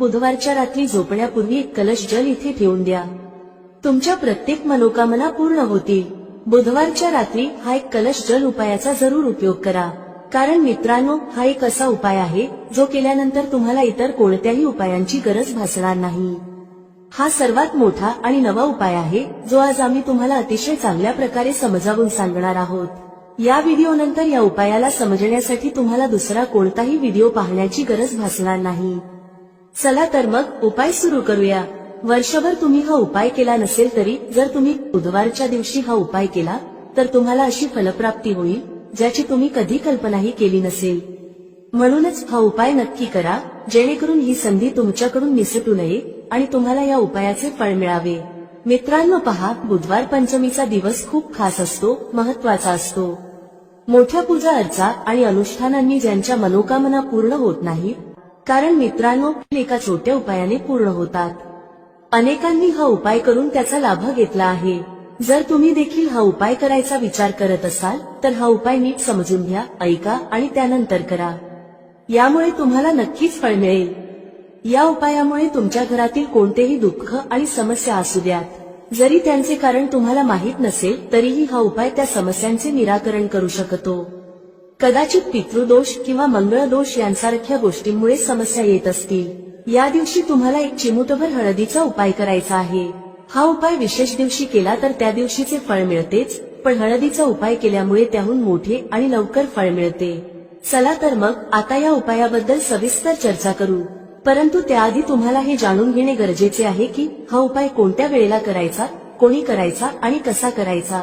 बुधवारच्या रात्री झोपण्यापूर्वी एक कलश जल इथे ठेवून द्या. तुमच्या प्रत्येक मनोकामना पूर्ण होतील. बुधवारच्या रात्री हा एक कलश जल उपायाचा जरूर उपयोग करा. कारण मित्रांनो, हा एक असा उपाय आहे जो केल्यानंतर तुम्हाला इतर कोणत्याही उपायांची गरज भासणार नाही. हा सर्वात मोठा आणि नवा उपाय आहे जो आज आम्ही तुम्हाला अतिशय चांगल्या प्रकारे समजावून सांगणार आहोत. या व्हिडिओनंतर या उपायाला समजण्यासाठी तुम्हाला दुसरा कोणताही व्हिडिओ पाहण्याची गरज भासणार नाही. चला तर मग उपाय सुरू करूया. वर्षभर तुम्ही हा उपाय केला नसेल तरी जर तुम्ही बुधवारच्या दिवशी हा उपाय केला तर तुम्हाला अशी फलप्राप्ती होईल ज्याची तुम्ही कधी कल्पनाही केली नसेल. म्हणूनच हा उपाय नक्की करा जेणेकरून ही संधी तुमच्याकडून निसटू नये आणि तुम्हाला या उपायाचे फळ मिळावे. मित्रांनो पहा, बुधवार पंचमीचा दिवस खूप खास असतो, महत्वाचा असतो. मोठ्या पूजा अर्चा आणि अनुष्ठानांनी ज्यांच्या मनोकामना पूर्ण होत नाहीत, कारण मित्रांनो एका छोट्या उपायाने पूर्ण होतात. अनेकांनी हा उपाय करून त्याचा लाभ घेतला आहे. जर तुम्ही देखील हा उपाय करायचा विचार करत असाल तर हा उपाय नीट समजून घ्या, ऐका आणि त्यानंतर करा. यामुळे तुम्हाला नक्कीच फळ मिळेल. या उपायामुळे तुमच्या घरातील कोणतेही दुःख आणि समस्या असू द्यात, जरी त्यांचे कारण तुम्हाला माहीत नसेल तरीही हा उपाय त्या समस्यांचे निराकरण करू शकतो. कदाचित पितृदोष किंवा मंगळदोष यांसारख्या गोष्टींमुळे समस्या येत असतील. या दिवशी तुम्हाला एक चिमूटभर हळदीचा उपाय करायचा आहे. हा उपाय विशेष दिवशी केला तर त्या दिवशीचे फळ मिळतेच, पण हळदीचा उपाय केल्यामुळे त्याहून मोठे आणि लवकर फळ मिळते. चला तर मग आता या उपायाबद्दल सविस्तर चर्चा करू. परंतु त्याआधी तुम्हाला हे जाणून घेणे गरजेचे आहे की हा उपाय कोणत्या वेळेला करायचा, कोणी करायचा आणि कसा करायचा.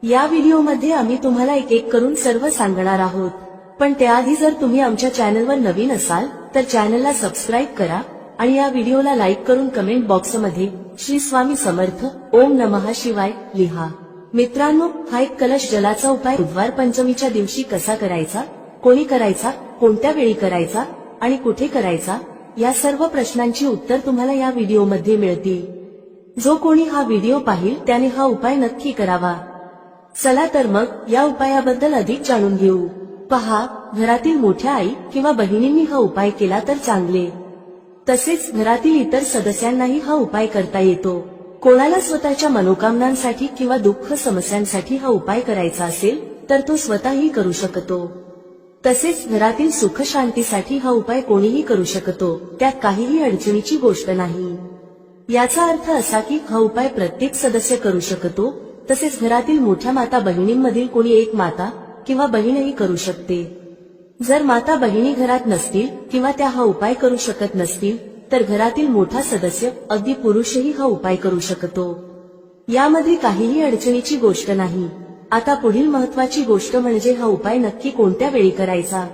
या व्हिडिओमध्ये आम्ही तुम्हाला एक एक करून सर्व सांगणार आहोत. पण त्याआधी जर तुम्ही आमच्या चॅनलवर नवीन असाल तर चॅनलला सबस्क्राईब करा आणि या व्हिडिओला लाईक करून कमेंट बॉक्समध्ये श्री स्वामी समर्थ ओम नमः शिवाय लिहा. मित्रांनो, हा एक कलश जलाचा उपाय बुधवार पंचमीच्या दिवशी कसा करायचा, कोणी करायचा, कोणत्या वेळी करायचा आणि कुठे करायचा, या सर्व प्रश्नांची उत्तर तुम्हाला या व्हिडिओमध्ये मिळतील. जो कोणी हा व्हिडिओ पाहिल त्याने हा उपाय नक्की करावा. चला तर मग या उपायाबद्दल अधिक जाणून घेऊ. पहा, घरातील मोठ्या आई किंवा बहिणींनी हा उपाय केला तर चांगले. तसेच घरातील इतर सदस्यांनाही हा उपाय करता येतो. कोणाला स्वतःच्या मनोकामनांसाठी किंवा दुःख समस्यांसाठी हा उपाय करायचा असेल तर तो स्वतःही करू शकतो. तसेच घरातील सुख शांतीसाठी हा उपाय कोणीही करू शकतो. त्यात काहीही अडचणीची गोष्ट नाही. याचा अर्थ असा की हा उपाय प्रत्येक सदस्य करू शकतो. तसेच घरातील मोठ्या माता बहिणींमधील कोणी एक माता किंवा बहीणही करू शकते. जर माता बहिणी घरात नसतील किंवा त्या हा उपाय करू शकत नसतील तर घरातील मोठा सदस्य, अगदी पुरुषही हा उपाय करू शकतो. यामध्ये काहीही अडचणीची गोष्ट नाही. आता पुढील महत्वाची गोष्ट म्हणजे हा उपाय नक्की कोणत्या वेळी करायचा.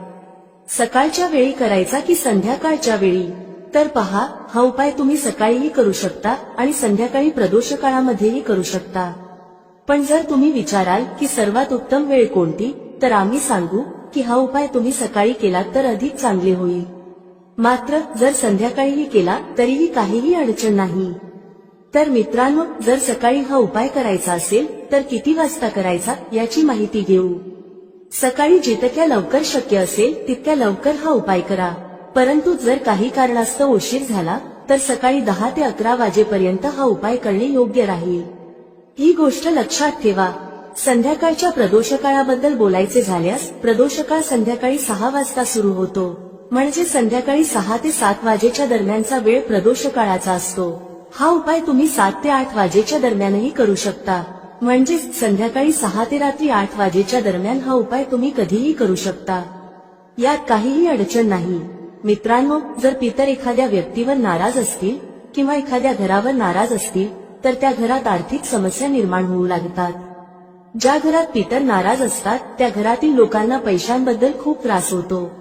सकाळच्या वेळी करायचा की संध्याकाळच्या वेळी. तर पहा, हा उपाय तुम्ही सकाळीही करू शकता आणि संध्याकाळी प्रदोष काळामध्येही करू शकता. पण जर तुम्ही विचाराल की सर्वात उत्तम वेळ कोणती, तर आम्ही सांगू की हा उपाय तुम्ही सकाळी केलात तर अधिक चांगले होईल. मात्र जर संध्याकाळीही केला तरीही काहीही अडचण नाही. तर मित्रांनो, जर सकाळी हा उपाय करायचा असेल तर किती वाजता करायचा याची माहिती घेऊ. सकाळी जितक्या लवकर शक्य असेल तितक्या लवकर हा उपाय करा. परंतु जर काही कारणास्तव उशीर झाला तर सकाळी 10 ते 11 वाजेपर्यंत हा उपाय करणे योग्य राहील. ही गोष्ट लक्षात ठेवा. संध्याकाळच्या प्रदोषकाळाबद्दल बोलायचे झाल्यास प्रदोषकाळ संध्याकाळी 6 वाजता सुरू होतो. म्हणजे संध्याकाळी 6 ते 7 वाजेच्या दरम्यानचा वेळ प्रदोषकाळाचा असतो. हा उपाय तुम्ही 7 ते 8 वाजेच्या दरम्यानही करू शकता. म्हणजे संध्याकाळी 6 ते रात्री 8 वाजेच्या दरम्यान हा उपाय तुम्ही कधीही करू शकता. यात काहीही अडचण नाही. मित्रांनो, जर पितर एखाद्या व्यक्तीवर नाराज असतील किंवा एखाद्या घरावर नाराज असतील तर त्या घरात आर्थिक समस्या निर्माण होऊ लागतात. ज्या घरात पितर नाराज असतात त्या घरातील लोकांना पैशांबद्दल खूप त्रास होतो.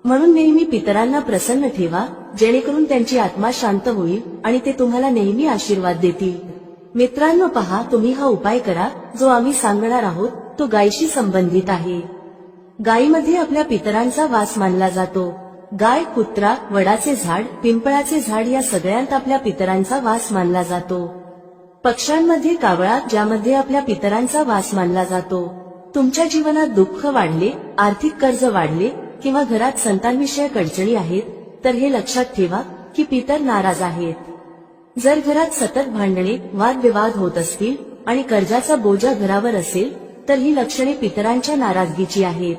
म्हणून नेहमी पितरांना प्रसन्न ठेवा जेणेकरून त्यांची आत्मा शांत होईल आणि ते तुम्हाला नेहमी आशीर्वाद देतील. मित्रांनो पहा, तुम्ही हा उपाय करा जो आम्ही सांगणार आहोत तो गायीशी संबंधित आहे. गायीमध्ये आपल्या पितरांचा वास मानला जातो. गाय, कुत्रा, वडाचे झाड, पिंपळाचे झाड या सगळ्यांत आपल्या पितरांचा वास मानला जातो. पक्ष्यांमध्ये कावळा, ज्यामध्ये आपल्या पितरांचा वास मानला जातो. तुमच्या जीवनात दुःख वाढले, आर्थिक कर्ज वाढले किंवा घरात संतानविषयक अडचणी आहेत तर हे लक्षात ठेवा की पितर नाराज आहेत। जर घरात सतत भांडणे वादविवाद होत असतील आणि कर्जाचा बोजा घरावर असेल तर ही लक्षणे पितरांच्या नाराजगीची आहेत।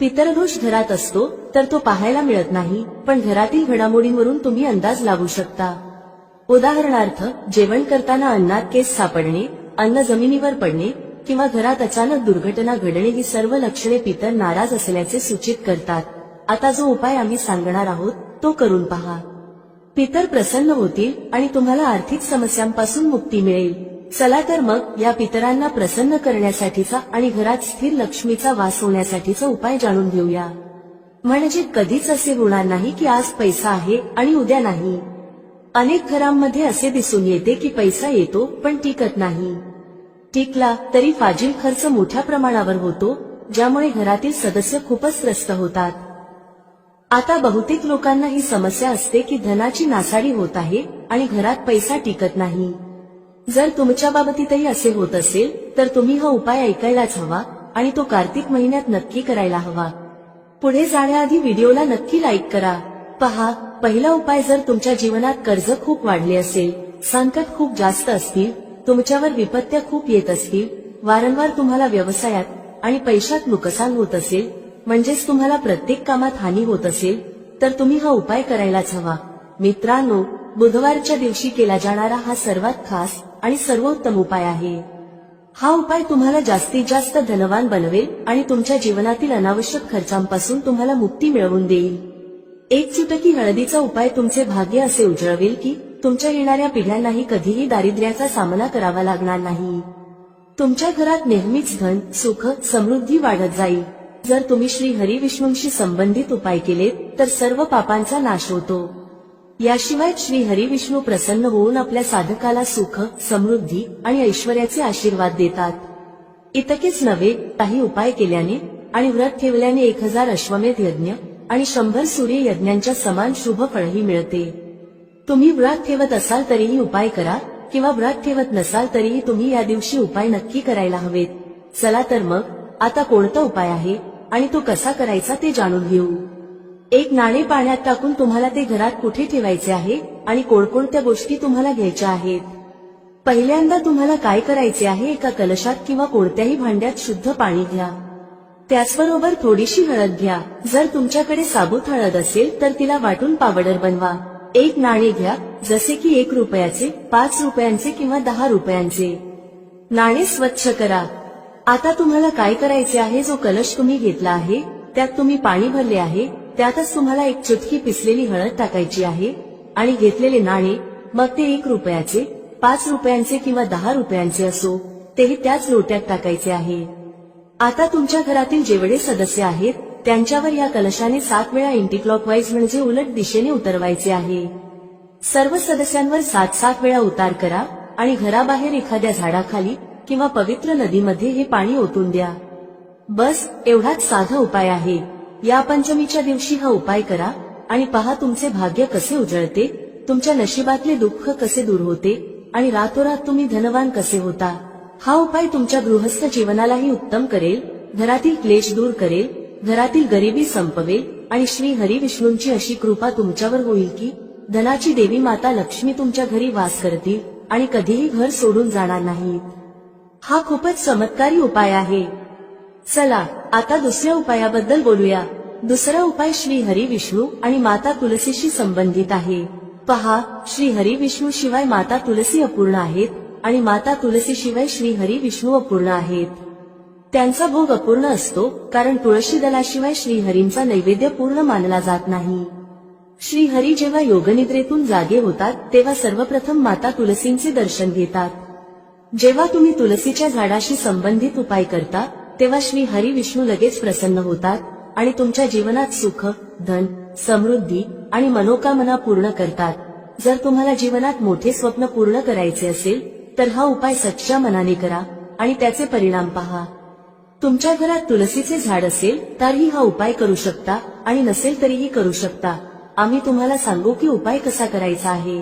पितरदोष घरात असतो तर तो पाहायला मिळत नाही, पण घरातील घडामोडींवरून तुम्ही अंदाज लावू शकता। उदाहरणार्थ, जेवण करताना अन्नात केस सापडणे, अन्न जमिनीवर पडणे किंवा घरात अचानक दुर्घटना घडणे ही सर्व लक्षणे पितर नाराज असल्याचे सूचित करतात। आता जो उपाय आम्ही सांगणार आहोत तो करून पहा। पितर प्रसन्न होतील आणि तुम्हाला आर्थिक समस्यांपासून मुक्ती मिळेल। चला तर मग या पितरांना प्रसन्न करण्यासाठीचा आणि घरात स्थिर लक्ष्मीचा वास होण्यासाठीचा उपाय जाणून घेऊया। म्हणजे कधीच असे होणार नाही की आज पैसा आहे आणि उद्या नाही। अनेक घरांमध्ये असे दिसून येते की पैसा येतो पण टिकत नाही। टिकला तरी फाजील खर्च मोठ्या प्रमाणावर होतो, ज्यामुळे घरातील सदस्य खूपच त्रस्त होतात। आता बहुतेक लोकांना ही समस्या असते की धनाची नासाडी होत आहे आणि घरात पैसा टिकत नाही। जर तुमच्या बाबतीतही असे होत असेल तर तुम्ही हा उपाय ऐकायलाच हवा आणि तो कार्तिक महिन्यात नक्की करायला हवा। पुढे जाण्याआधी व्हिडिओला नक्की लाईक करा। पहा, पहिला उपाय, जर तुमच्या जीवनात कर्ज खूप वाढले असेल, संकट खूप जास्त असतील, तुमच्यावर विपत्त्या खूप येत असतील, वारंवार तुम्हाला व्यवसायात आणि पैशात नुकसान होत असेल, म्हणजेच तुम्हाला प्रत्येक कामात हानी होत असेल, तर तुम्ही हा उपाय करायलाच हवा। मित्रांनो, बुधवारच्या दिवशी केला जाणारा हा सर्वात खास आणि सर्वोत्तम उपाय आहे। हा उपाय तुम्हाला जास्तीत जास्त धनवान बनवेल आणि तुमच्या जीवनातील अनावश्यक खर्चांपासून तुम्हाला मुक्ती मिळवून देईल। एक चुटकी हळदीचा उपाय तुमचे भाग्य असे उजळवेल की तुमच्या येणाऱ्या पिढ्यांनाही कधीही दारिद्र्याचा सामना करावा लागणार नाही। तुमच्या घरात नेहमीच धन, सुख, समृद्धी वाढत जाईल। जर तुम्ही श्री हरी विष्णूंशी संबंधित उपाय केलेत तर सर्व पापांचा नाश होतो। याशिवाय श्री हरी विष्णू प्रसन्न होऊन आपल्या साधकाला सुख, समृद्धी आणि ऐश्वर्याचे आशीर्वाद देतात। इतकेच नव्हे, काही उपाय केल्याने आणि व्रत ठेवल्याने 1000 अश्वमेध यज्ञ आणि 100 सूर्य यज्ञांच्या समान शुभ फळही मिळते। तुम्ही व्रत ठेवत असाल तरीही उपाय करा किंवा व्रत ठेवत नसाल तरीही तुम्ही या दिवशी उपाय नक्की करायला हवेत। चला तर मग आता कोणता उपाय आहे आणि तो कसा करायचा ते जाणून घेऊ। एक नाणे पाण्यात टाकून तुम्हाला ते घरात कुठे ठेवायचे आहे आणि कोणकोणत्या गोष्टी तुम्हाला घ्यायच्या आहेत। पहिल्यांदा तुम्हाला काय करायचे आहे, एका कलशात किंवा कोणत्याही भांड्यात शुद्ध पाणी घ्या। त्याचबरोबर थोडीशी हळद घ्या। जर तुमच्याकडे साबूत हळद असेल तर तिला वाटून पावडर बनवा। एक नाणे घ्या, जसे की 1 रुपयाचे, 5 रुपयांचे किंवा 10 रुपयांचे। नाणे स्वच्छ करा। आता तुम्हाला काय करायचे आहे, जो कलश तुम्ही घेतला आहे त्यात तुम्ही पाणी भरले आहे, त्यातच तुम्हाला 1 चुटकी पिसलेली हळद टाकायची आहे आणि घेतलेले नाणे, मग ते 1 रुपयाचे, 5 रुपयांचे किंवा 10 रुपयांचे असो, तेही त्याच लोट्यात टाकायचे आहे। आता तुमच्या घरातील जेवढे सदस्य आहेत त्यांच्यावर या कलशाने 7 वेळा अँटीक्लॉकवाईज म्हणजे उलट दिशेने उतरवायचे आहे। सर्व सदस्यांवर 7-7 वेळा उतार करा आणि घराबाहेर एखाद्या झाडाखाली किंवा पवित्र नदीमध्ये हे पाणी ओतून द्या। बस, एवढाच साधा उपाय आहे। या पंचमीच्या दिवशी हा उपाय करा आणि पहा तुमचे भाग्य कसे उजळते, तुमच्या नशिबातले दुःख कसे दूर होते आणि रातोरात तुम्ही धनवान कसे होता। हा उपाय तुमच्या गृहस्थ जीवनालाही उत्तम करेल, घरातील क्लेश दूर करेल, घरातील गरिबी संपवेल आणि श्री हरी विष्णूंची अशी कृपा तुमच्यावर होईल की धनाची देवी माता लक्ष्मी तुमच्या घरी वास करतील आणि कधीही घर सोडून जाणार नाहीत। हा खूपच चमत्कारी उपाय आहे। चला आता दुसऱ्या उपायाबद्दल बोलूया। दुसरा उपाय श्री हरी विष्णू आणि माता तुलसीशी संबंधित आहे। पहा, श्री हरी विष्णू शिवाय माता तुलसी अपूर्ण आहेत आणि माता तुलसी शिवाय श्री हरी विष्णू अपूर्ण आहेत। त्यांचा भोग अपूर्ण असतो कारण तुळशी दलाशिवाय श्रीहरींचा नैवेद्य पूर्ण मानला जात नाही। श्रीहरी जेव्हा योगनिद्रेतून जागे होतात तेव्हा सर्वप्रथम माता तुलसींचे दर्शन घेतात। जेव्हा तुम्ही तुलसीच्या झाडाशी संबंधित उपाय करता तेव्हा श्री हरी विष्णू लगेच प्रसन्न होतात आणि तुमच्या जीवनात सुख, धन, समृद्धी आणि मनोकामना पूर्ण करतात। जर तुम्हाला जीवनात मोठे स्वप्न पूर्ण करायचे असेल तर हा उपाय सच्च्या मनाने करा आणि त्याचे परिणाम पहा। तुमच्या घरात तुलसीचे झाड असेल तरीही हा उपाय करू शकता आणि नसेल तरीही करू शकता। आम्ही तुम्हाला सांगू की उपाय कसा करायचा आहे।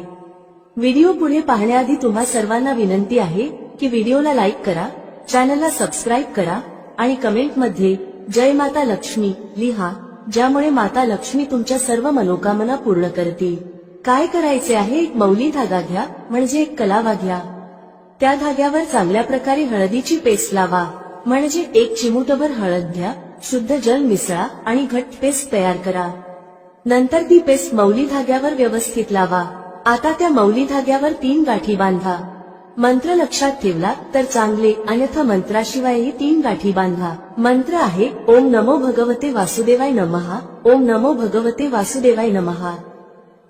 व्हिडिओ पुढे पाहण्याआधी तुम्हा सर्वांना विनंती आहे की व्हिडिओला लाईक करा, चॅनलला सबस्क्राईब करा आणि कमेंटमध्ये जय माता लक्ष्मी लिहा, ज्यामुळे माता लक्ष्मी तुमच्या सर्व मनोकामना पूर्ण करतील। काय करायचे आहे, एक मौली धागा घ्या म्हणजे एक कलावा घ्या. त्या धाग्यावर चांगल्या प्रकारे हळदीची पेस्ट लावा. म्हणजे एक चिमूटभर हळद घ्या, शुद्ध जल मिसळा आणि घट्ट पेस्ट तयार करा. नंतर ती पेस्ट मौली धाग्यावर व्यवस्थित लावा. आता त्या मौली धाग्यावर 3 गाठी बांधा. मंत्र लक्षात ठेवला तर चांगले, अन्यथा मंत्राशिवायही 3 गाठी बांधा. मंत्र आहे ओम नमो भगवते वासुदेवाय नमः, ओम नमो भगवते वासुदेवाय नमः.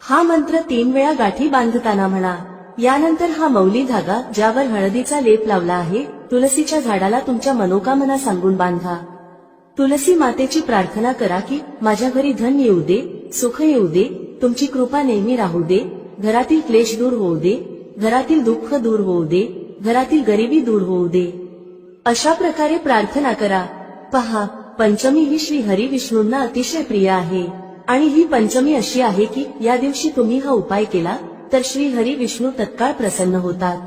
हा मंत्र 3 वेळा गाठी बांधताना म्हणा. यानंतर हा मौली धागा ज्यावर हळदीचा लेप लावला आहे, तुलसीच्या झाडाला तुमच्या मनोकामना सांगून बांधा. तुलसी मातेची प्रार्थना करा की माझ्या घरी धन येऊ दे, सुख येऊ दे, तुमची कृपा नेहमी राहू दे, घरातील क्लेश दूर होऊ दे, घरातील दुःख दूर होऊ दे, घरातील गरिबी दूर होऊ दे. अशा प्रकारे प्रार्थना करा. पहा, पंचमी ही श्री हरी विष्णूंना अतिशय प्रिय आहे आणि ही पंचमी अशी आहे की या दिवशी तुम्ही हा उपाय केला तर श्री हरी विष्णू तत्काळ प्रसन्न होतात.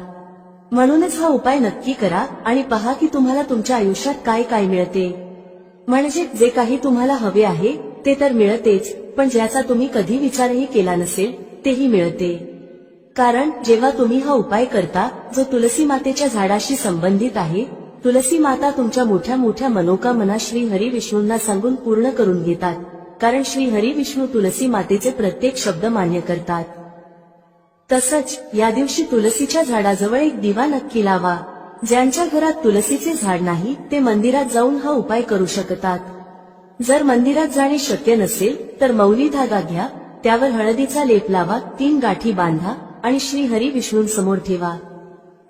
म्हणूनच हा उपाय नक्की करा आणि पहा की तुम्हाला तुमच्या आयुष्यात काय काय मिळते. म्हणजे जे काही तुम्हाला हवे आहे ते तर मिळतेच, पण ज्याचा तुम्ही कधी विचारही केला नसेल तेही मिळते. कारण जेव्हा तुम्ही हा उपाय करता जो तुलसी मातेच्या झाडाशी संबंधित आहे, तुलसी माता तुमच्या मोठ्या मोठ्या मनोकामना श्री हरी विष्णूंना सांगून पूर्ण करून घेतात. कारण श्री हरी विष्णू तुलसी मातेचे प्रत्येक शब्द मान्य करतात. तसंच या दिवशी तुलसीच्या झाडाजवळ एक दिवा नक्की लावा. ज्यांच्या घरात तुलसीचे झाड नाही ते मंदिरात जाऊन हा उपाय करू शकतात. जर मंदिरात जाणे शक्य नसेल तर मौली धागा घ्या, त्यावर हळदीचा लेप लावा, 3 गाठी बांधा आणि श्री हरी विष्णूंसमोर ठेवा.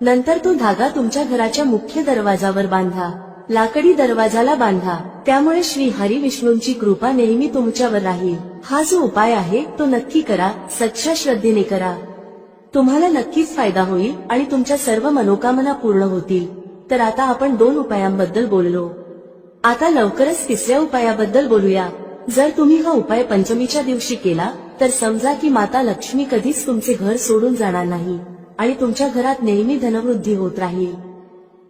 नंतर तो धागा तुमच्या घराच्या मुख्य दरवाजावर बांधा. लाकडी दरवाजाला बांधा. त्यामुळे श्री हरी विष्णूंची कृपा नेहमी तुमच्यावर राहील. हा जो उपाय आहे तो नक्की करा, सच्च्या श्रद्धेने करा. तुम्हाला नक्कीच फायदा होईल आणि तुमच्या सर्व मनोकामना पूर्ण होतील. तर आता आपण 2 उपायांबद्दल बोललो. आता लवकरच 3ऱ्या उपायाबद्दल बोलूया. जर तुम्ही हा उपाय पंचमीच्या दिवशी केला तर समजा की माता लक्ष्मी कधीच तुमचे घर सोडून जाणार नाही आणि तुमच्या घरात नेहमी धनवृद्धी होत राहील.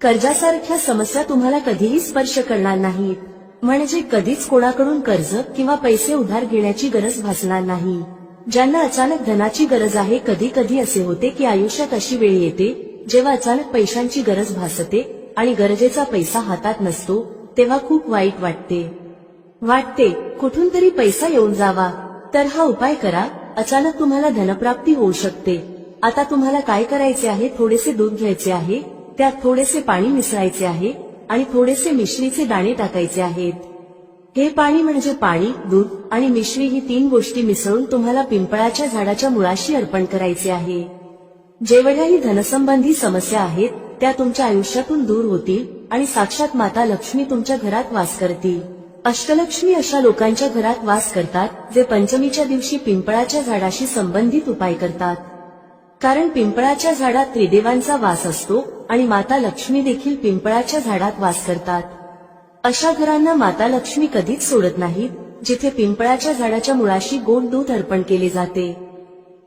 कर्जासारख्या समस्या तुम्हाला कधीही स्पर्श करणार नाहीत. म्हणजे कधीच कोणाकडून कर्ज किंवा पैसे उधार घेण्याची गरज भासणार नाही. ज्यांना अचानक धनाची गरज आहे, कधी कधी असे होते की आयुष्यात अशी वेळ येते जेव्हा अचानक पैशांची गरज भासते आणि गरजेचा पैसा हातात नसतो, तेव्हा खूप वाईट वाटते कुठून तरी पैसा येऊन जावा. तर हा उपाय करा, अचानक तुम्हाला धनप्राप्ती होऊ शकते. आता तुम्हाला काय करायचे आहे, थोडेसे दूध घ्यायचे आहे, त्यात थोडेसे पाणी मिसळायचे आहे आणि थोडेसे मिश्रीचे दाणे टाकायचे आहेत. हे पाणी म्हणजे पाणी, दूध आणि मिश्री ही 3 गोष्टी मिसळून तुम्हाला पिंपळाच्या झाडाच्या मुळाशी अर्पण करायचे आहे. जेवढ्याही धनसंबंधी समस्या आहेत त्या तुमच्या आयुष्यातून दूर होतील आणि साक्षात माता लक्ष्मी तुमच्या घरात वास करतील. अष्टलक्ष्मी अशा लोकांच्या घरात वास करतात जे पंचमीच्या दिवशी पिंपळाच्या झाडाशी संबंधित उपाय करतात. कारण पिंपळाच्या झाडात त्रिदेवांचा वास असतो आणि माता लक्ष्मी देखील पिंपळाच्या झाडात वास करतात. अशा घरांना माता लक्ष्मी कधीच सोडत नाहीत जिथे पिंपळाच्या झाडाच्या मुळाशी गोड दूध अर्पण केले जाते.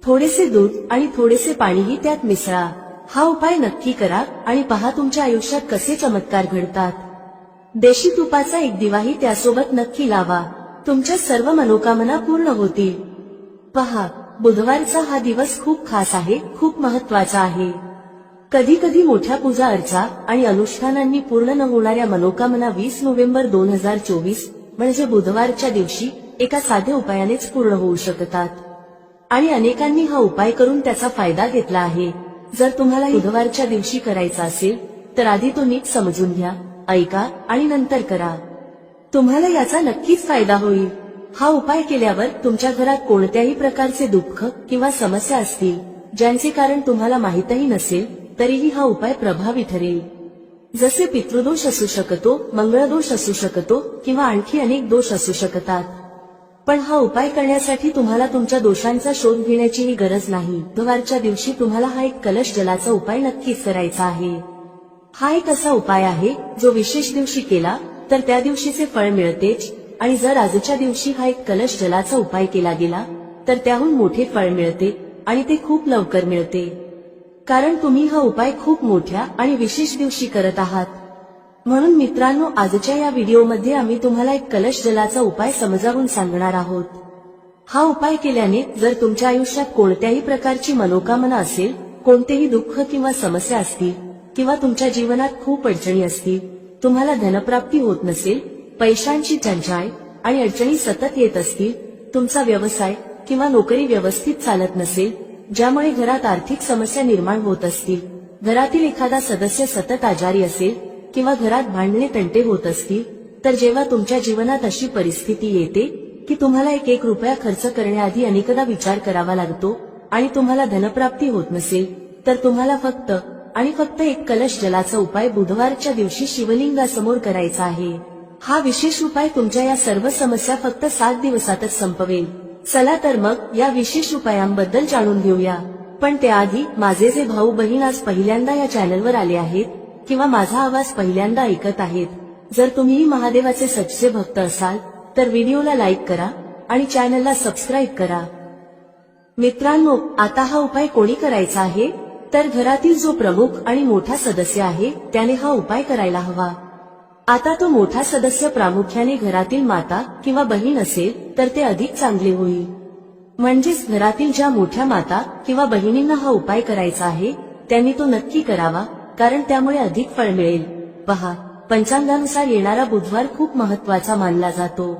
थोडेसे दूध आणि थोडेसे पाणीही त्यात मिसळा. हा उपाय नक्की करा आणि पहा तुमच्या आयुष्यात कसे चमत्कार घडतात. देशी तुपाचा एक दिवाही त्यासोबत नक्की लावा. तुमच्या सर्व मनोकामना पूर्ण होतील. पहा, बुधवारचा हा दिवस खूप खास आहे, खूप महत्वाचा आहे. कधी कधी मोठ्या पूजा अर्चा आणि अनुष्ठानांनी पूर्ण न होणाऱ्या मनोकामना 20 नोव्हेंबर 2024 म्हणजे बुधवारच्या दिवशी एका साध्या उपायानेच पूर्ण होऊ शकतात. आणि अनेकांनी हा उपाय करून त्याचा फायदा घेतला आहे. जर तुम्हाला बुधवारच्या दिवशी करायचा असेल तर आधी तो नीट समजून घ्या, ऐका आणि नंतर करा. तुम्हाला याचा नक्कीच फायदा होईल. हा उपाय केल्यावर तुमच्या घरात कोणत्याही प्रकारचे दुःख किंवा समस्या असतील ज्यांचे कारण तुम्हाला माहीतही नसेल तरीही हा उपाय प्रभावी ठरेल. जसे पितृदोष असू शकतो, मंगळदोष असू शकतो किंवा आणखी अनेक दोष असू शकतात. पण हा उपाय करण्यासाठी तुम्हाला तुमच्या दोषांचा शोध घेण्याचीही गरज नाही. बुधवारच्या दिवशी तुम्हाला हा एक कलश जलाचा उपाय नक्कीच करायचा आहे. हा एक असा उपाय आहे जो विशेष दिवशी केला तर त्या दिवशीचे फळ मिळतेच, आणि जर आजच्या दिवशी हा एक कलश जलाचा उपाय केला गेला तर त्याहून मोठे फळ मिळते आणि ते खूप लवकर मिळते. कारण तुम्ही हा उपाय खूप मोठ्या आणि विशेष दिवशी करत आहात. म्हणून मित्रांनो, आजच्या या व्हिडिओमध्ये आम्ही तुम्हाला एक कलश जलाचा उपाय समजावून सांगणार आहोत. हा उपाय केल्याने जर तुमच्या आयुष्यात कोणत्याही प्रकारची मनोकामना असेल, कोणतेही दुःख किंवा समस्या असतील किंवा तुमच्या जीवनात खूप अडचणी असतील, तुम्हाला धनप्राप्ती होत नसेल, पैशांची टंचाई आणि अडचणी सतत येत असतील, तुमचा व्यवसाय किंवा नोकरी व्यवस्थित चालत नसेल, ज्यामुळे घरात आर्थिक समस्या निर्माण होत असतील, घरातील एखादा सदस्य सतत आजारी असेल किंवा घरात भांडणे तंटे होत असतील, तर जेव्हा तुमच्या जीवनात अशी परिस्थिती येते की तुम्हाला एक रुपया खर्च करण्याआधी अनेकदा विचार करावा लागतो आणि तुम्हाला धनप्राप्ती होत नसेल, तर तुम्हाला फक्त आणि फक्त एक कलश जलाचा उपाय बुधवारच्या दिवशी शिवलिंगासमोर करायचा आहे. हा विशेष उपाय तुमच्या या सर्व समस्या फक्त 7 दिवसातच संपवेल. चला तर मग या विशेष उपायांबद्दल जाणून घेऊया. पण त्याआधी माझे जे भाऊ बहीण आज पहिल्यांदा या चॅनलवर आले आहेत किंवा माझा आवाज पहिल्यांदा ऐकत आहेत, जर तुम्हीही महादेवाचे सच्चे भक्त असाल तर व्हिडिओला लाईक करा आणि चॅनलला सबस्क्राईब करा. मित्रांनो, आता हा उपाय कोणी करायचा आहे, तर घरातील जो प्रमुख आणि मोठा सदस्य आहे त्याने हा उपाय करायला हवा. आता तो मोठा सदस्य प्रामुख्याने घरातील माता किंवा बहीण असेल तर ते अधिक चांगले होईल. म्हणजेच घरातील ज्या मोठ्या माता किंवा बहिणींना हा उपाय करायचा आहे त्यांनी तो नक्की करावा, कारण त्यामुळे अधिक फळ मिळेल. पहा, पंचांगानुसार येणारा बुधवार खूप महत्वाचा मानला जातो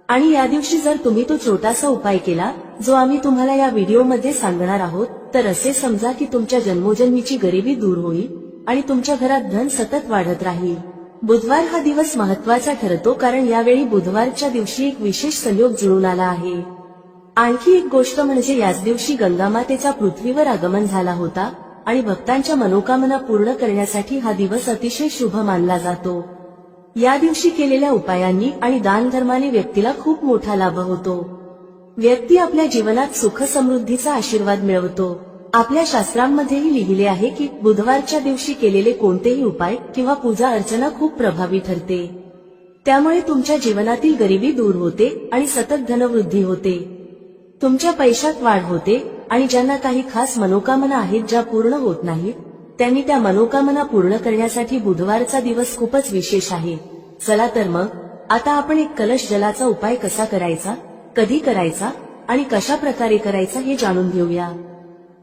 आणि या दिवशी जर तुम्ही तो छोटासा उपाय केला जो आम्ही तुम्हाला या व्हिडिओमध्ये सांगणार आहोत, तर असे समजा की तुमच्या जन्मोजन्मीची गरिबी दूर होईल आणि तुमच्या घरात धन सतत वाढत राहील. बुधवार हा दिवस महत्वाचा ठरतो कारण यावेळी बुधवारच्या दिवशी एक विशेष संयोग जुळून आला आहे. आणखी एक गोष्ट म्हणजे याच दिवशी गंगामातेचा पृथ्वीवर आगमन झाला होता आणि भक्तांच्या मनोकामना पूर्ण करण्यासाठी हा दिवस अतिशय शुभ मानला जातो. या दिवशी केलेल्या उपायांनी आणि दानधर्माने व्यक्तीला खूप मोठा लाभ होतो. व्यक्ती आपल्या जीवनात सुख समृद्धीचा आशीर्वाद मिळवतो. आपल्या शास्त्रांमध्येही लिहिले आहे की बुधवारच्या दिवशी केलेले कोणतेही उपाय किंवा पूजा अर्चना खूप प्रभावी ठरते. त्यामुळे तुमच्या जीवनातील गरिबी दूर होते आणि सतत धनवृद्धी होते. तुमच्या पैशात वाढ होते आणि ज्यांना काही खास मनोकामना आहेत ज्या पूर्ण होत नाहीत, त्यांनी त्या मनोकामना पूर्ण करण्यासाठी बुधवारचा दिवस खूपच विशेष आहे. चला तर मग आता आपण एक कलश जलाचा उपाय कसा करायचा, कधी करायचा आणि कशा प्रकारे करायचा हे जाणून घेऊया.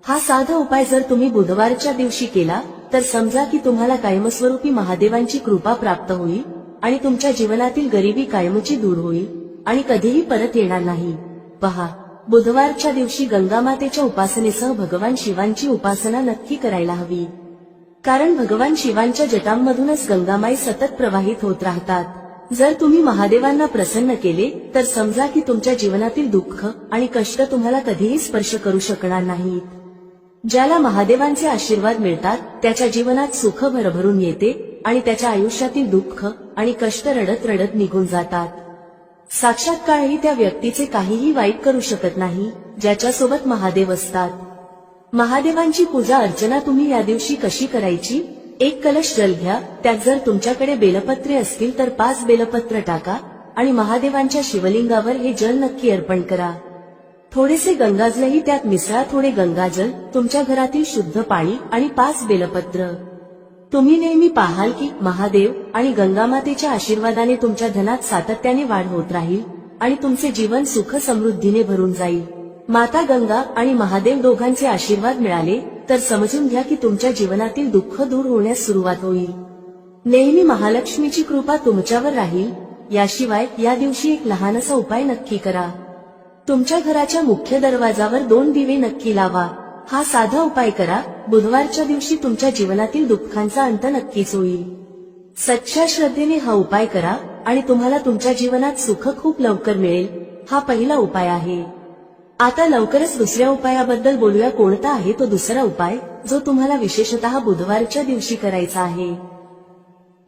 हा साधा उपाय जर तुम्ही बुधवारच्या दिवशी केला तर समजा की तुम्हाला कायमस्वरूपी महादेवांची कृपा प्राप्त होईल आणि तुमच्या जीवनातील गरिबी कायमची दूर होईल आणि कधीही परत येणार नाही. पहा, बुधवारच्या दिवशी गंगामातेच्या उपासनेसह भगवान शिवांची उपासना नक्की करायला हवी, कारण भगवान शिवांच्या जटांमधूनच गंगामाई सतत प्रवाहित होत राहतात. जर तुम्ही महादेवांना प्रसन्न केले तर समजा की तुमच्या जीवनातील दुःख आणि कष्ट तुम्हाला कधीही स्पर्श करू शकणार नाहीत. ज्याला महादेवांचे आशीर्वाद मिळतात त्याच्या जीवनात सुख भरभरून येते आणि त्याच्या आयुष्यातील दुःख आणि कष्ट रडत रडत निघून जातात. साक्षात काळही त्या व्यक्तीचे काहीही वाईट करू शकत नाही ज्याच्यासोबत महादेव असतात. महादेवांची पूजा अर्चना तुम्ही या दिवशी कशी करायची? एक कलश जल घ्या, त्यात जर तुमच्याकडे बेलपत्रे असतील तर 5 बेलपत्र टाका आणि महादेवांच्या शिवलिंगावर हे जल नक्की अर्पण करा. थोडेसे गंगाजलही त्यात मिसळा. थोडे गंगाजल, तुमच्या घरातील शुद्ध पाणी आणि 5 बेलपत्र. तुम्ही नेहमी पाहाल की महादेव आणि गंगामातेच्या आशीर्वादाने तुमच्या धनात सातत्याने वाढ होत राहील आणि तुमचे जीवन सुख समृद्धीने भरून जाईल. माता गंगा आणि महादेव दोघांचे आशीर्वाद मिळाले तर समजून घ्या की तुमच्या जीवनातील दुःख दूर होण्यास सुरुवात होईल. नेहमी महालक्ष्मीची कृपा तुमच्यावर राहील. याशिवाय या दिवशी एक लहानसा उपाय नक्की करा. तुमच्या घराच्या मुख्य दरवाजावर 2 दिवे नक्की लावा. हा साधा उपाय करा. बुधवारच्या दिवशी तुमच्या जीवनातील दुःखांचा अंत नक्कीच होईल. सच्च्या श्रद्धेने हा उपाय करा आणि तुम्हाला तुमच्या जीवनात सुख खूप लवकर मिळेल. हा पहिला उपाय आहे. आता लवकरच दुसऱ्या उपायाबद्दल बोलूया. कोणता आहे तो दुसरा उपाय जो तुम्हाला विशेषतः बुधवारच्या दिवशी करायचा आहे?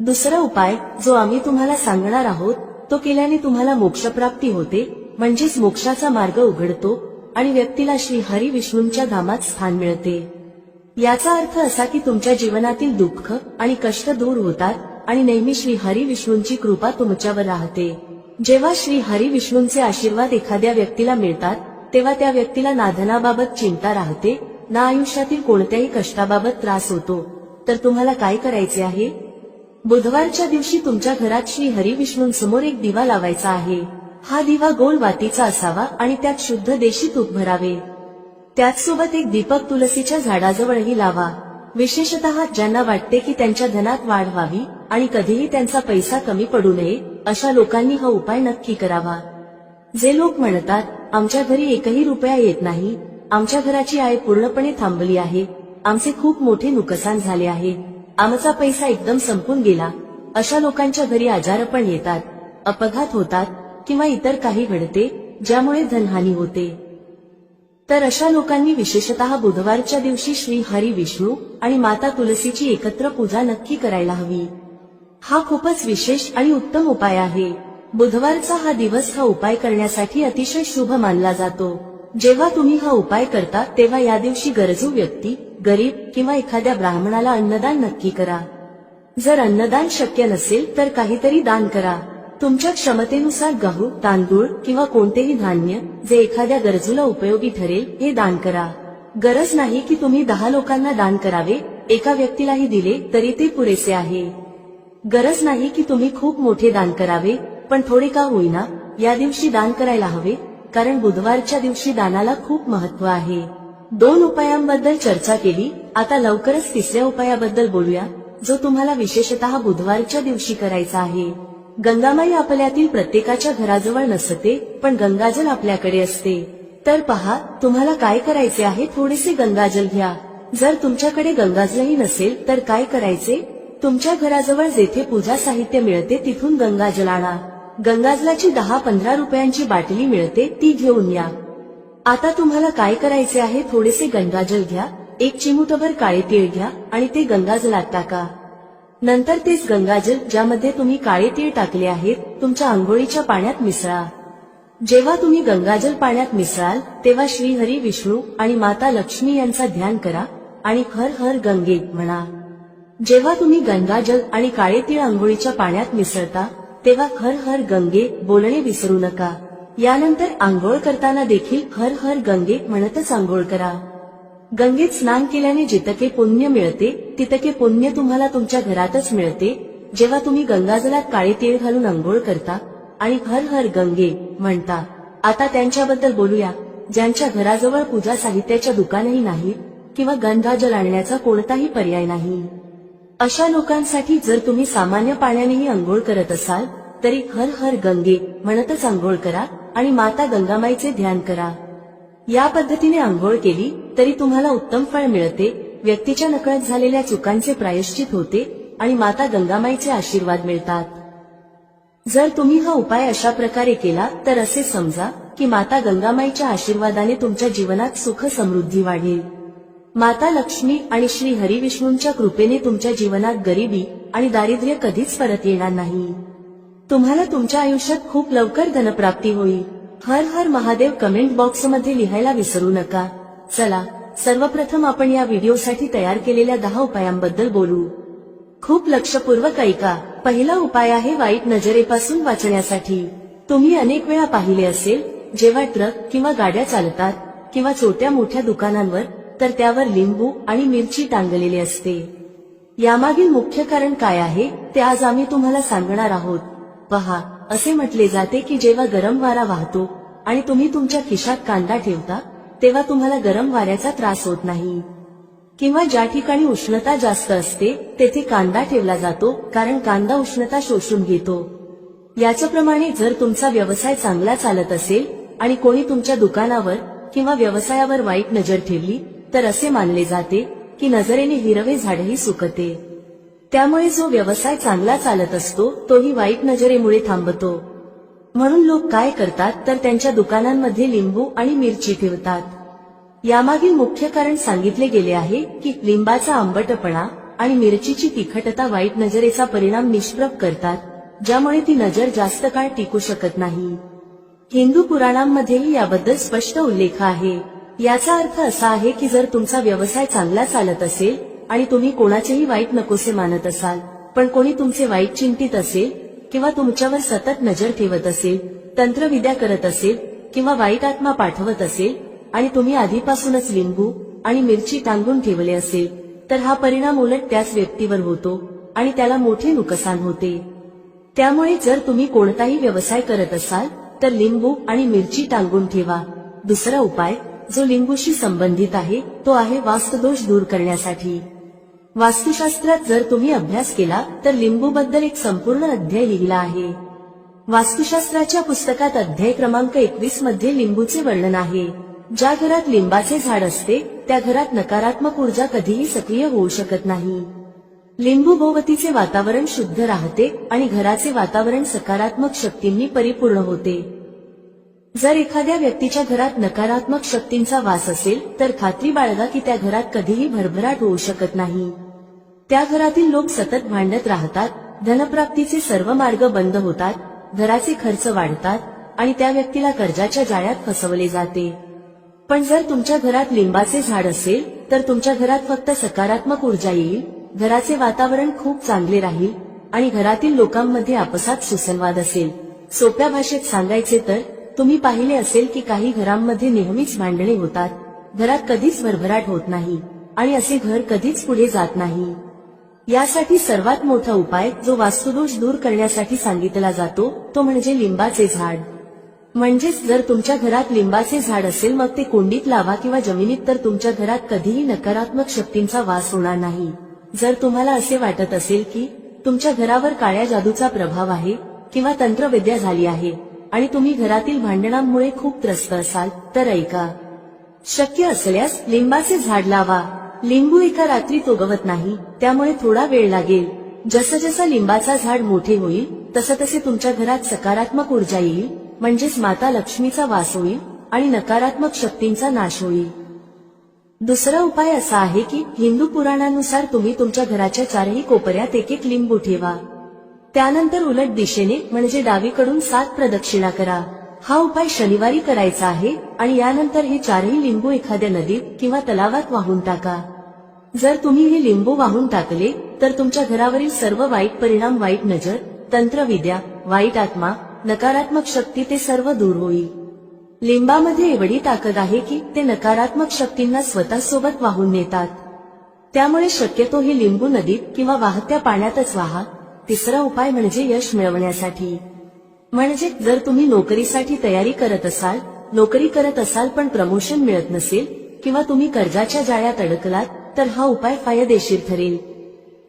दुसरा उपाय जो आम्ही तुम्हाला सांगणार आहोत तो केल्याने तुम्हाला मोक्षप्राप्ती होते, म्हणजेच मोक्षाचा मार्ग उघडतो आणि व्यक्तीला श्री हरी विष्णूंच्या धामात स्थान मिळते. याचा अर्थ असा की तुमच्या जीवनातील दुःख आणि कष्ट दूर होतात आणि नेहमी श्री हरी विष्णूंची कृपा तुमच्यावर राहते. जेव्हा श्री हरी विष्णूंचे आशीर्वाद एखाद्या व्यक्तीला मिळतात तेव्हा त्या व्यक्तीला ना धनाबाबत चिंता राहते, ना आयुष्यातील कोणत्याही कष्टाबाबत त्रास होतो. तर तुम्हाला काय करायचे आहे? बुधवारच्या दिवशी तुमच्या घरात श्री हरी विष्णूंसमोर एक दिवा लावायचा आहे. हा दिवा गोल वातीचा असावा आणि त्यात शुद्ध देशी तूप भरावे. त्याचसोबत एक दीपक तुलसीच्या झाडाजवळही लावा. विशेषतः ज्यांना वाटते की त्यांच्या धनात वाढ व्हावी आणि कधीही त्यांचा पैसा कमी पडू नये अशा लोकांनी हा उपाय नक्की करावा. जे लोक म्हणतात, आमच्या घरी एकही रुपया येत नाही, आमच्या घराची आय पूर्णपणे थांबली आहे, आमचे खूप मोठे नुकसान झाले आहे, आमचा पैसा एकदम संपून गेला, अशा लोकांच्या घरी आजार पण येतात, अपघात होतात किंवा इतर काही घडते ज्यामुळे धनहानी होते. तर अशा लोकांनी विशेषतः बुधवारच्या दिवशी श्री हरी विष्णू आणि माता तुलसीची एकत्र पूजा नक्की करायला हवी. हा खूपच विशेष आणि उत्तम उपाय आहे. बुधवारचा हा दिवस हा उपाय करण्यासाठी अतिशय शुभ मानला जातो. जेव्हा तुम्ही हा उपाय करता तेव्हा या दिवशी गरजू व्यक्ती, गरीब किंवा एखाद्या ब्राह्मणाला अन्नदान नक्की करा. जर अन्नदान शक्य नसेल तर काहीतरी दान करा. तुमच्या क्षमतेनुसार गहू, तांदूळ किंवा कोणतेही धान्य जे एखाद्या गरजूला उपयोगी ठरेल हे दान करा. गरज नाही की तुम्ही 10 लोकांना दान करावे, एका व्यक्तीलाही दिले तरी ते पुरेसे आहे. गरज नाही की तुम्ही खूप मोठे दान करावे, पण थोडे का होईना या दिवशी दान करायला हवे, कारण बुधवारच्या दिवशी दानाला खूप महत्त्व आहे. 2 उपायांबद्दल चर्चा केली, आता लवकरच तिसऱ्या उपायाबद्दल बोलूया, जो तुम्हाला विशेषतः बुधवारच्या दिवशी करायचा आहे. गंगामाई आपल्यातील प्रत्येकाच्या घराजवळ नसते, पण गंगाजल आपल्याकडे असते. तर पहा, तुम्हाला काय करायचे आहे, थोडेसे गंगाजल घ्या. जर तुमच्याकडे गंगाजलही नसेल तर काय करायचे, तुमच्या घराजवळ जेथे पूजा साहित्य मिळते तिथून गंगाजल आणा. गंगाजलाची 10-15 रुपयांची बाटली मिळते, ती घेऊन या. आता तुम्हाला काय करायचे आहे, थोडेसे गंगाजल घ्या, 1 चिमूटभर काळे तीळ घ्या आणि ते गंगाजलात टाका. नंतर तेच गंगाजल ज्यामध्ये तुम्ही काळे तीळ टाकले आहेत तुमच्या आंघोळीच्या पाण्यात मिसळा. जेव्हा तुम्ही गंगाजल पाण्यात मिसळाल तेव्हा श्री हरी विष्णू आणि माता लक्ष्मी यांचा ध्यान करा आणि हर हर गंगे म्हणा. जेव्हा तुम्ही गंगाजल आणि काळे तीळ आंघोळीच्या पाण्यात मिसळता तेव्हा हर हर गंगे बोलणे विसरू नका. यानंतर आंघोळ करताना देखील हर हर गंगे म्हणतच आंघोळ करा. गंगेत स्नान केल्याने जितके पुण्य मिळते तितके पुण्य तुम्हाला तुमच्या घरातच मिळते. जेव्हा तुम्ही गंगाजलात काळे तीळ घालून आंघोळ करता आणि हर हर गंगे म्हणता. आता त्यांच्याबद्दल बोलूया ज्यांच्या घराजवळ पूजा साहित्याच्या दुकानही नाही किंवा गंगाजल आणण्याचा कोणताही पर्याय नाही. अशा लोकांसाठी जर तुम्ही सामान्य पाण्यानेही आंघोळ करत असाल तरी हर हर गंगे म्हणतच आंघोळ करा आणि माता गंगामाईचे ध्यान करा. या पद्धतीने आंघोळ केली तरी तुम्हाला उत्तम फळ मिळते, व्यक्तीच्या नकळत झालेल्या चुकांचे प्रायश्चित होते आणि माता गंगामाईचे आशीर्वाद मिळतात. जर तुम्ही हा उपाय अशा प्रकारे केला तर असे समजा की माता गंगामाईच्या आशीर्वादाने तुमच्या जीवनात सुख समृद्धी वाढेल. माता लक्ष्मी आणि श्री हरिविष्णूंच्या कृपेने तुमच्या जीवनात गरिबी आणि दारिद्र्य कधीच परत येणार नाही. तुम्हाला तुमच्या आयुष्यात खूप लवकर धनप्राप्ती होईल. हर हर महादेव कमेंट बॉक्समध्ये लिहायला विसरू नका. चला, सर्वप्रथम आपण या व्हिडिओसाठी तयार केलेल्या 10 उपायांबद्दल बोलू. खूप लक्षपूर्वक ऐका. पहिला उपाय आहे वाईट नजरेपासून वाचण्यासाठी. तुम्ही अनेक वेळा पाहिले असेल जेव्हा ट्रक किंवा गाड्या चालतात किंवा छोट्या मोठ्या दुकानांवर तर त्यावर लिंबू आणि मिरची टांगलेली असते. यामागील मुख्य कारण काय आहे ते आज आम्ही तुम्हाला सांगणार आहोत. पहा, असे म्हटले जाते की जेव्हा गरम वारा वाहतो आणि तुम्ही तुमच्या खिशात कांदा ठेवता तेव्हा तुम्हाला गरम वाऱ्याचा त्रास होत नाही. किंवा ज्या ठिकाणी उष्णता जास्त असते तेथे कांदा ठेवला जातो कारण कांदा उष्णता शोषून घेतो. याच्याप्रमाणे जर तुमचा व्यवसाय चांगला चालत असेल आणि कोणी तुमच्या दुकानावर किंवा व्यवसायावर वाईट नजर ठेवली तर असे मानले जाते की नजरेने हिरवे झाडही सुकते. त्यामुळे जो व्यवसाय चांगला चालत असतो तोही वाईट नजरेमुळे थांबतो. म्हणून लोक काय करतात तर त्यांच्या दुकानांमध्ये लिंबू आणि मिरची ठेवतात. यामागील मुख्य कारण सांगितले गेले आहे की लिंबाचा आंबटपणा आणि मिरचीची तिखटता वाईट नजरेचा परिणाम निष्प्रभ करतात, ज्यामुळे ती नजर जास्त काळ टिकू शकत नाही. हिंदू पुराणांमध्येही याबद्दल स्पष्ट उल्लेख आहे. याचा अर्थ असा आहे की जर तुमचा व्यवसाय चांगला चालत असेल आणि तुम्ही कोणाचेही वाईट नकोसे मानत असाल, पण कोणी तुमचे वाईट चिंतित असेल किंवा तुमच्यावर सतत नजर ठेवत असेल, तंत्रविद्या करत असेल किंवा वाईट आत्मा पाठवत असेल आणि तुम्ही आधीपासूनच लिंबू आणि मिरची टांगून ठेवले असेल तर हा परिणाम उलट त्याच व्यक्तीवर होतो आणि त्याला मोठे नुकसान होते. त्यामुळे जर तुम्ही कोणताही व्यवसाय करत असाल तर लिंबू आणि मिरची टांगून ठेवा. दुसरा उपाय जो लिंबूशी संबंधित आहे तो आहे वास्तुदोष दूर करण्यासाठी. वास्तुशास्त्रात जर तुम्ही अभ्यास केला तर लिंबूबद्दल एक संपूर्ण अध्याय लिहिला आहे. वास्तुशास्त्राच्या पुस्तकात अध्याय क्रमांक 21 मध्ये लिंबूचे वर्णन आहे. ज्या घरात लिंबाचे झाड असते त्या घरात नकारात्मक ऊर्जा कधीही सक्रिय होऊ शकत नाही. लिंबू भोवतीचे वातावरण शुद्ध राहते आणि घराचे वातावरण सकारात्मक शक्तींनी परिपूर्ण होते. जर एखाद्या व्यक्तीच्या घरात नकारात्मक शक्तींचा वास असेल तर खात्री बाळगा की त्या घरात कधीही भरभराट होऊ शकत नाही. त्या घरातील लोक सतत भांडत राहतात, धनप्राप्तीचे सर्व मार्ग बंद होतात, घराचे खर्च वाढतात आणि त्या व्यक्तीला कर्जाच्या जाळ्यात फसवले जाते. पण जर तुमच्या घरात लिंबाचे झाड असेल तर तुमच्या घरात फक्त सकारात्मक ऊर्जा येईल, घराचे वातावरण खूप चांगले राहील आणि घरातील लोकांमध्ये आपसात सुसंवाद असेल. सोप्या भाषेत सांगायचे तर तुम्ही पाहिले असेल की काही घरांमध्ये नेहमीच भांडणे होतात, घरात कधीच भरभराट होत नाही आणि असे घर कधीच पुढे जात नाही. यासाठी सर्वात मोठा उपाय जो वास्तुदोष दूर करण्यासाठी सांगितला जातो तो म्हणजे लिंबाचे झाड. म्हणजेच जर तुमच्या घरात लिंबाचे झाड असेल मग ते कुंडीत लावा किंवा जमिनीत, तर तुमच्या घरात कधीही नकारात्मक शक्तींचा वास होणार नाही. जर तुम्हाला असे वाटत असेल की तुमच्या घरावर काळ्या जादूचा प्रभाव आहे किंवा तंत्रविद्या झाली आहे आणि तुम्ही घरातील भांडणांमुळे खूप त्रस्त असाल तर ऐका. शक्य असल्यास लिंबाचे झाड लावा. लिंबू एका रात्रीत उगवत नाही, त्यामुळे थोडा वेळ लागेल. जसं जसं लिंबाचा झाड मोठे होईल तसं तसे तुमच्या घरात सकारात्मक ऊर्जा येईल, म्हणजेच माता लक्ष्मीचा वास होईल आणि नकारात्मक शक्तींचा नाश होईल. दुसरा उपाय असा आहे की हिंदू पुराणानुसार तुम्ही तुमच्या घराच्या चारही कोपऱ्यात एक एक लिंबू ठेवा. त्यानंतर उलट दिशेने म्हणजे डावीकडून 7 प्रदक्षिणा करा. हा उपाय शनिवारी करायचा आहे आणि यानंतर हे चारही लिंबू एखाद्या नदीत किंवा तलावात वाहून टाका. जर तुम्ही हे लिंबू वाहून टाकले तर तुमच्या घरावरील सर्व वाईट परिणाम, वाईट नजर, तंत्रविद्या, वाईट आत्मा, नकारात्मक शक्ती ते सर्व दूर होईल. लिंबामध्ये एवढी ताकद आहे की ते नकारात्मक शक्तींना स्वतःसोबत वाहून नेतात. त्यामुळे शक्यतो हे लिंबू नदीत किंवा वाहत्या पाण्यातच वाहा. तिसरा उपाय म्हणजे यश मिळवण्यासाठी. म्हणजे जर तुम्ही नोकरीसाठी तयारी करत असाल पण प्रमोशन मिळत नसेल किंवा तुम्ही कर्जाच्या जाळ्यात अडकलात तर हा उपाय फायदेशीर ठरेल.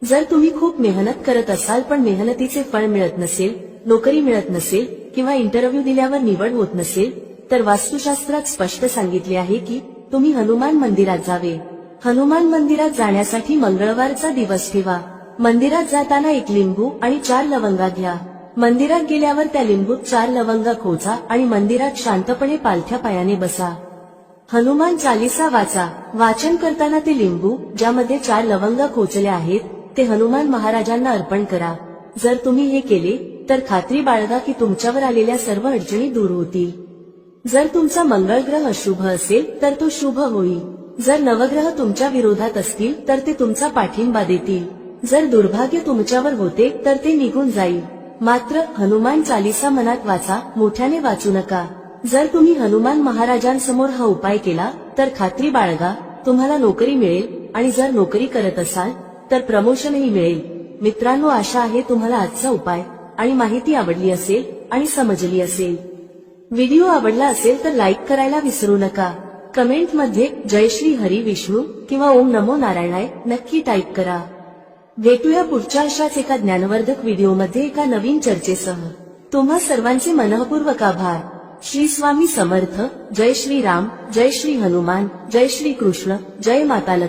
जर तुम्ही खूप मेहनत करत असाल पण मेहनतीचे फळ मिळत नसेल, नोकरी मिळत नसेल किंवा इंटरव्ह्यू दिल्यावर निवड होत नसेल तर वास्तुशास्त्रात स्पष्ट सांगितले आहे की तुम्ही हनुमान मंदिरात जावे. हनुमान मंदिरात जाण्यासाठी मंगळवारचा दिवस ठेवा. मंदिरात जाताना 1 लिंबू आणि 4 लवंगा घ्या. मंदिरात गेल्यावर त्या लिंबूत 4 लवंगा खोचा आणि मंदिरात शांतपणे पालथ्या पायाने बसा. हनुमान चालीसा वाचा. वाचन करताना ते लिंबू ज्यामध्ये 4 लवंगा खोचल्या आहेत ते हनुमान महाराजांना अर्पण करा. जर तुम्ही हे केले तर खात्री बाळगा की तुमच्यावर आलेल्या सर्व अडचणी दूर होतील. जर तुमचा मंगळ ग्रह अशुभ असेल तर तो शुभ होईल. जर नवग्रह तुमच्या विरोधात असतील तर ते तुमचा पाठिंबा देतील. जर दुर्भाग्य तुमच्यावर होते तर ते निघून जाईल. मात्र हनुमान चालीसा मनात वाचा, मोठ्याने वाचू नका. जर तुम्ही हनुमान महाराजांसमोर हा उपाय केला तर खात्री बाळगा तुम्हाला नोकरी मिळेल आणि जर नोकरी करत असाल तर प्रमोशनही मिळेल. मित्रांनो, आशा आहे तुम्हाला आजचा उपाय आणि माहिती आवडली असेल आणि समजली असेल. व्हिडिओ आवडला असेल तर लाईक करायला विसरू नका. कमेंटमध्ये जय श्री हरी विष्णू किंवा ओम नमो नारायणाय नक्की टाईप करा. भेटूया पुढच्या अशाच एका ज्ञानवर्धक व्हिडिओमध्ये एका नवीन चर्चेसह. तुम्हा सर्वांचे मनःपूर्वक आभार. श्री स्वामी समर्थ. जय श्री राम, जय श्री हनुमान, जय श्री कृष्ण, जय माता लक्ष्मी.